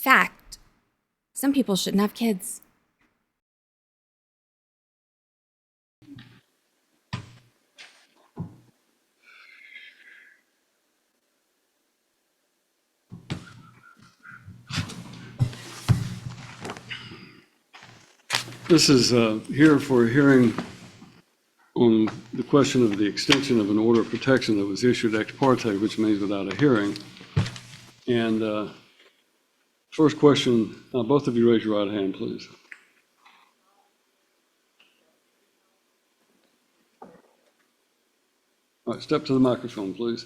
Fact. Some people shouldn't have kids. This is here for a hearing on the question of the extension of an order of protection that was issued ex parte, which means without a hearing. And first question, both of you raise your right hand, please. All right, step to the microphone, please.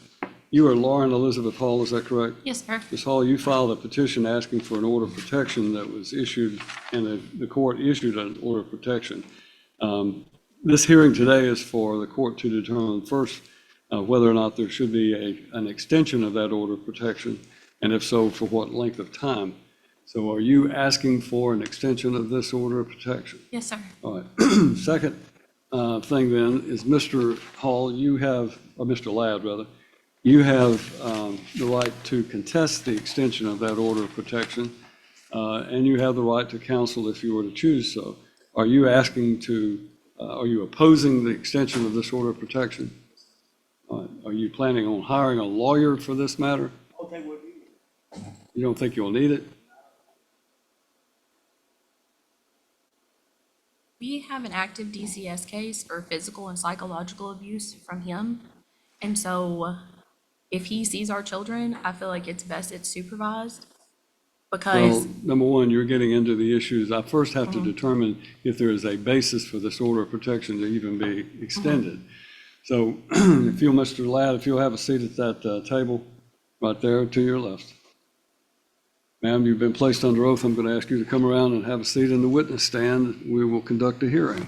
You are Lauren Elizabeth Hall, is that correct? Yes, sir. Ms. Hall, you filed a petition asking for an order of protection that was issued, and the court issued an order of protection. This hearing today is for the court to determine first whether or not there should be an extension of that order of protection, and if so, for what length of time. So are you asking for an extension of this order of protection? Yes, sir. All right. Second thing then is Mr. Hall, you have, or Mr. Ladd rather, you have the right to contest the extension of that order of protection, and you have the right to counsel if you were to choose so. Are you asking to, are you opposing the extension of this order of protection? Are you planning on hiring a lawyer for this matter? You don't think you'll need it? We have an active DCS case for physical and psychological abuse from him. And so if he sees our children, I feel like it's best it's supervised because. Well, number one, you're getting into the issues. I first have to determine if there is a basis for this order of protection to even be extended. So if you'll, Mr. Ladd, if you'll have a seat at that table right there to your left. Ma'am, you've been placed under oath. I'm going to ask you to come around and have a seat in the witness stand. We will conduct a hearing.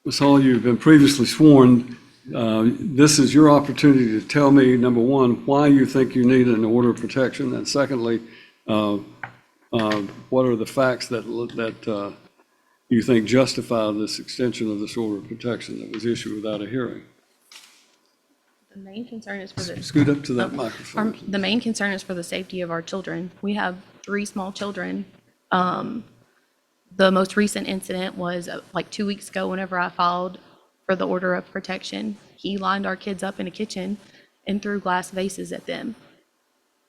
Ms. Hall, you've been previously sworn. This is your opportunity to tell me, number one, why you think you need an order of protection, and secondly, what are the facts that you think justify this extension of this order of protection that was issued without a hearing? The main concern is for the. Scoot up to that microphone. The main concern is for the safety of our children. We have 3 small children. The most recent incident was like 2 weeks ago whenever I filed for the order of protection. He lined our kids up in a kitchen and threw glass vases at them.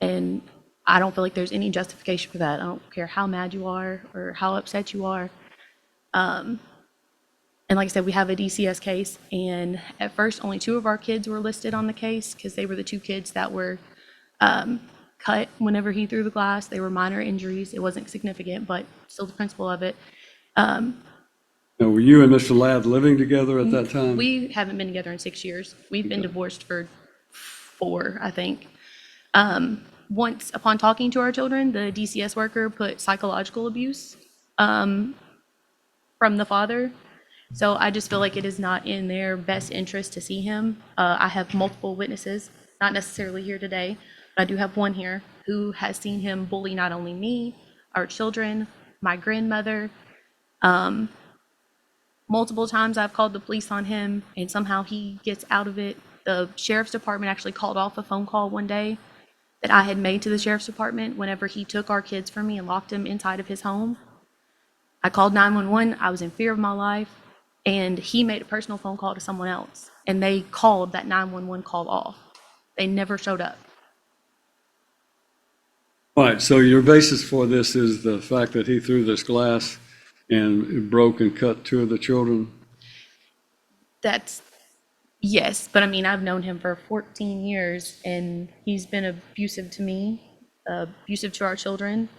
And I don't feel like there's any justification for that. I don't care how mad you are or how upset you are. And like I said, we have a DCS case, and at first only 2 of our kids were listed on the case because they were the 2 kids that were cut whenever he threw the glass. They were minor injuries. It wasn't significant, but still the principle of it. Now, were you and Mr. Ladd living together at that time? We haven't been together in 6 years. We've been divorced for 4, I think. Once upon talking to our children, the DCS worker put psychological abuse from the father. So I just feel like it is not in their best interest to see him. I have multiple witnesses, not necessarily here today, but I do have one here who has seen him bully not only me, our children, my grandmother. Multiple times I've called the police on him and somehow he gets out of it. The sheriff's department actually called off a phone call one day that I had made to the sheriff's department whenever he took our kids from me and locked them inside of his home. I called 911. I was in fear of my life. And he made a personal phone call to someone else, and they called that 911 call off. They never showed up. All right, so your basis for this is the fact that he threw this glass and it broke and cut 2 of the children? That's, yes, but I mean, I've known him for 14 years, and he's been abusive to me, abusive to our children.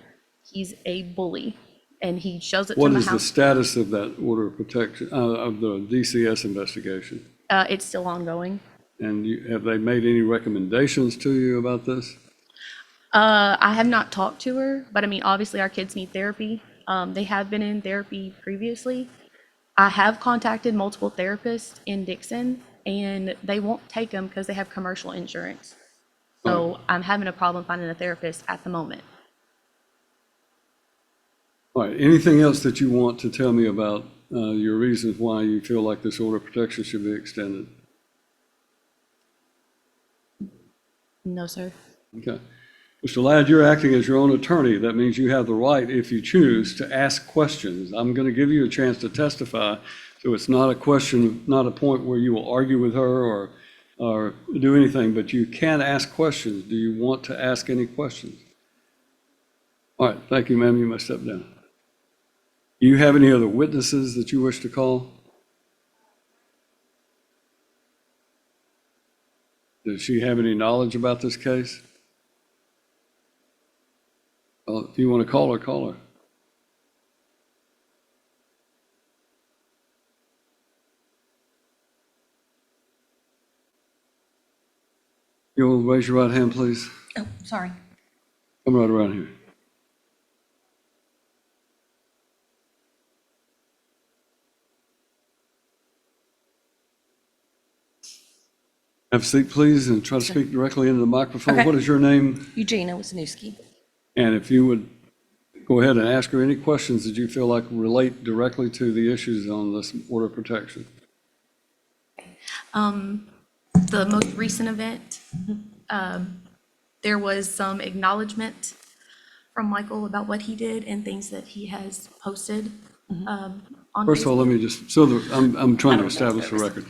He's a bully. And he shows it to my house. What is the status of that order of protection, of the DCS investigation? It's still ongoing. And have they made any recommendations to you about this? I have not talked to her, but I mean, obviously our kids need therapy. They have been in therapy previously. I have contacted multiple therapists in Dixon, and they won't take them because they have commercial insurance. So I'm having a problem finding a therapist at the moment. All right, anything else that you want to tell me about your reasons why you feel like this order of protection should be extended? No, sir. Okay. Mr. Ladd, you're acting as your own attorney. That means you have the right, if you choose, to ask questions. I'm going to give you a chance to testify, so it's not a question, not a point where you will argue with her or do anything, but you can ask questions. Do you want to ask any questions? All right, thank you, ma'am. You may step down. Do you have any other witnesses that you wish to call? Does she have any knowledge about this case? Well, if you want to call her, call her. You will raise your right hand, please. Oh, sorry. Come right around here. Have a seat, please, and try to speak directly into the microphone. Okay. What is your name? Eugenia Wisniewski. And if you would go ahead and ask her any questions that you feel like relate directly to the issues on this order of protection. The most recent event, there was some acknowledgement from Michael about what he did and things that he has posted on First of all, let Facebook. me just, so that I'm trying to establish a record.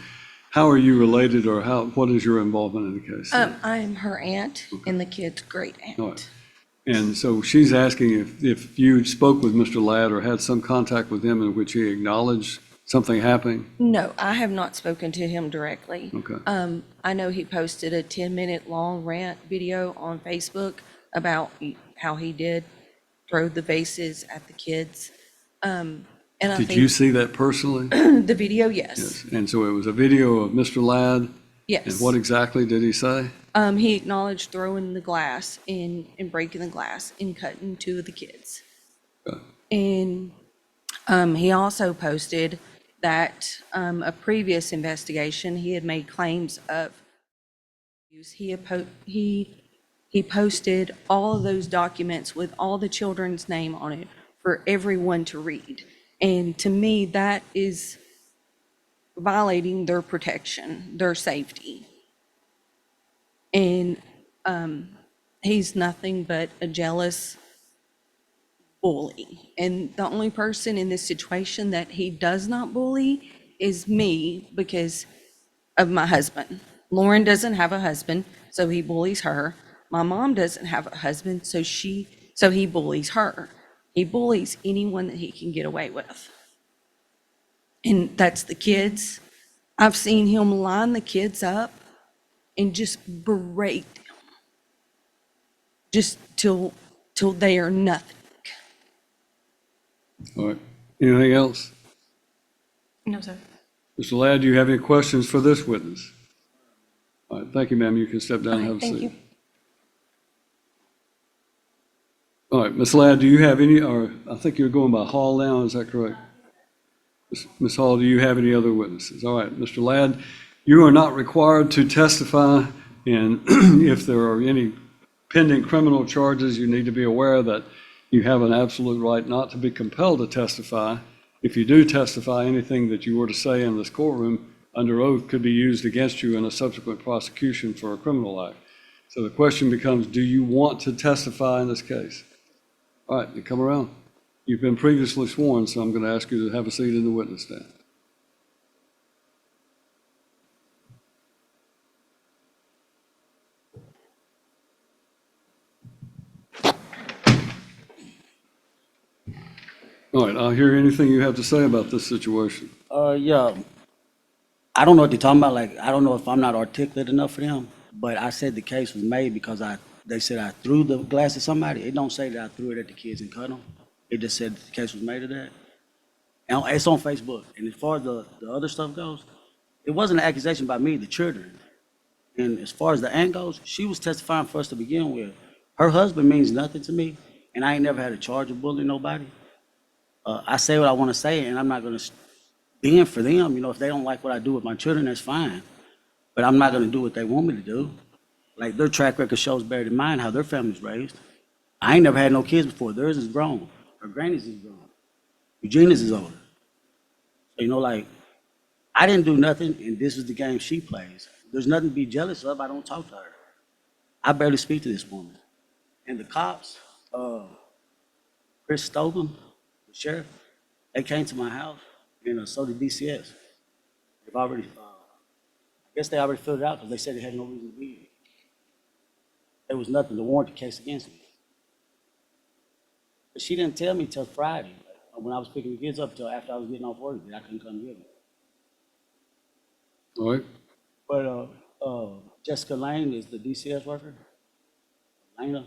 How are you related, or what is your involvement in the case? I am her aunt and the kid's great All aunt. right. And so she's asking if you spoke with Mr. Ladd or had some contact with him in which he acknowledged something happening? No, I have not spoken to him directly. Okay. I know he posted a 10-minute long rant video on Facebook about how he did throw the vases at the kids. And I Did think you see that personally? the video, yes. Yes. And so it was a video of Mr. Ladd? And Yes. what exactly did he say? He acknowledged throwing the glass and breaking the glass and cutting two of the kids. Okay. And he also posted that a previous investigation, he had made claims of abuse. He posted all of those documents with all the children's name on it for everyone to read. And to me, that is violating their protection, their safety. And he's nothing but a jealous bully. And the only person in this situation that he does not bully is me because of my husband. Lauren doesn't have a husband, so he bullies her. My mom doesn't have a husband, so he bullies her. He bullies anyone that he can get away with. And that's the kids. I've seen him line the kids up and just berate them. Just till they are nothing. All right. Anything else? No, sir. Mr. Ladd, do you have any questions for this witness? All right, thank you, ma'am. You can step down and Okay, have a thank seat. you. All right, Ms. Ladd, do you have any, or I think you're going by Hall now, is that correct? Ms. Hall, do you have any other witnesses? All right, Mr. Ladd, you are not required to testify, and if there are any pending criminal charges, you need to be aware that you have an absolute right not to be compelled to testify. If you do testify, anything that you were to say in this courtroom under oath could be used against you in a subsequent prosecution for a criminal act. So the question becomes, do you want to testify in this case? All right, you come around. You've been previously sworn, so I'm going to ask you to have a seat in the witness stand. All right, I'll hear anything you have to say about this situation. Yeah, I don't know what they're talking about. Like, I don't know if I'm not articulate enough for them, but I said the case was made because they said I threw the glass at somebody. It don't say that I threw it at the kids and cut them. It just said the case was made of that. And it's on Facebook. And as far as the other stuff goes, it wasn't an accusation by me, the children. And as far as the aunt goes, she was testifying for us to begin with. Her husband means nothing to me, and I ain't never had a charge of bullying nobody. I say what I want to say, and I'm not going to bend for them. You know, if they don't like what I do with my children, that's fine. But I'm not going to do what they want me to do. Like, their track record shows better than mine, how their family's raised. I ain't never had no kids before. Theirs is grown. Her granny's is grown. Eugenia's is older. So, you know, like, I didn't do nothing, and this is the game she plays. There's nothing to be jealous of. I don't talk to her. I barely speak to this woman. And the cops, Chris Stogan, the sheriff, they came to my house, and so did DCS. They've already, I guess they already filled it out because they said they had no reason to be here. There was nothing to warrant the case against me. But she didn't tell me till Friday, when I was picking the kids up, till after I was getting off work, that I couldn't come get them. All right, But Jessica Lane is the DCS worker, Lena,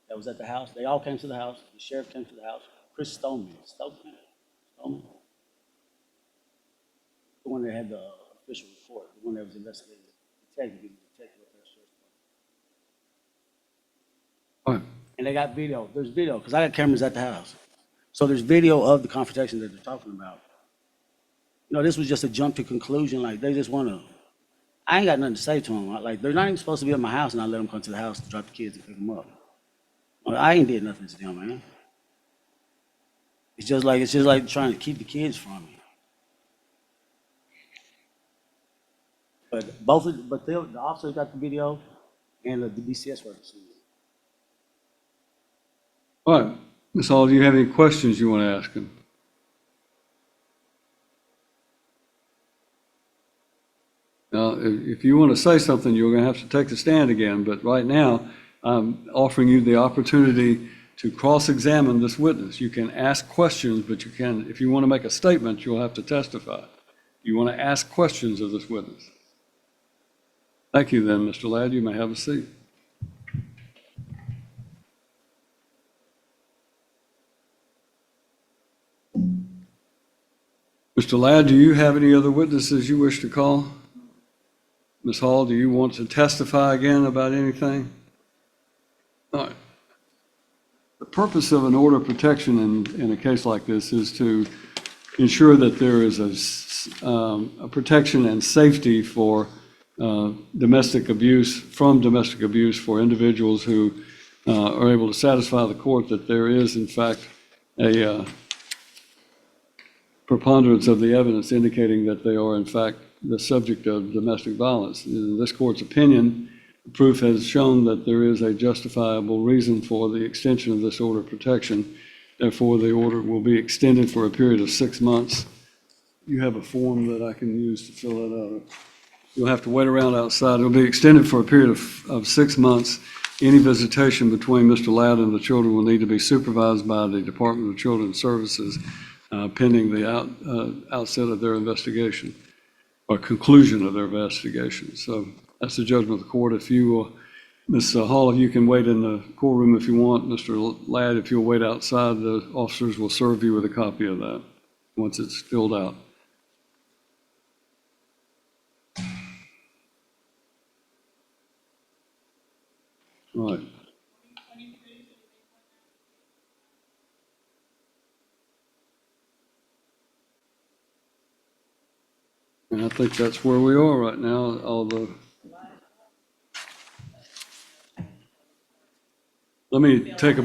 that was at the house. They all came to the house. The sheriff came to the house. Chris Stoneman, the one that had the official report, the one that was investigating the detective up there. all right. And they got video. There's video because I got cameras at the house. So there's video of the confrontation that they're talking about. You know, this was just a jump to conclusion. Like they just want to. I ain't got nothing to say to them. Like they're not even supposed to be at my house, and I let them come to the house to drop the kids and pick them up. Well, I ain't did nothing to them, man. It's just like trying to keep the kids from me. But the officers got the video, and the DCS workers. All right, Ms. Hall, do you have any questions you want to ask him? Now, if you want to say something, you're going to have to take the stand again, but right now, I'm offering you the opportunity to cross-examine this witness. You can ask questions, but if you want to make a statement, you'll have to testify. You want to ask questions of this witness. Thank you then, Mr. Ladd. You may have a seat. Mr. Ladd, do you have any other witnesses you wish to call? Ms. Hall, do you want to testify again about anything? All right. The purpose of an order of protection in a case like this is to ensure that there is a protection and safety for domestic abuse, for individuals who are able to satisfy the court that there is, in fact, a preponderance of the evidence indicating that they are, in fact, the subject of domestic violence. In this court's opinion, proof has shown that there is a justifiable reason for the extension of this order of protection. Therefore, the order will be extended for a period of 6 months. You have a form that I can use to fill that out. You'll have to wait around outside. It'll be extended for a period of 6 months. Any visitation between Mr. Ladd and the children will need to be supervised by the Department of Children's Services pending the outset of their investigation or conclusion of their investigation. So that's the judgment of the court. If you, Ms. Hall, you can wait in the courtroom if you want. Mr. Ladd, if you'll wait outside, the officers will serve you with a copy of that once it's filled out. All right. And I think that's where we are right now, let me take a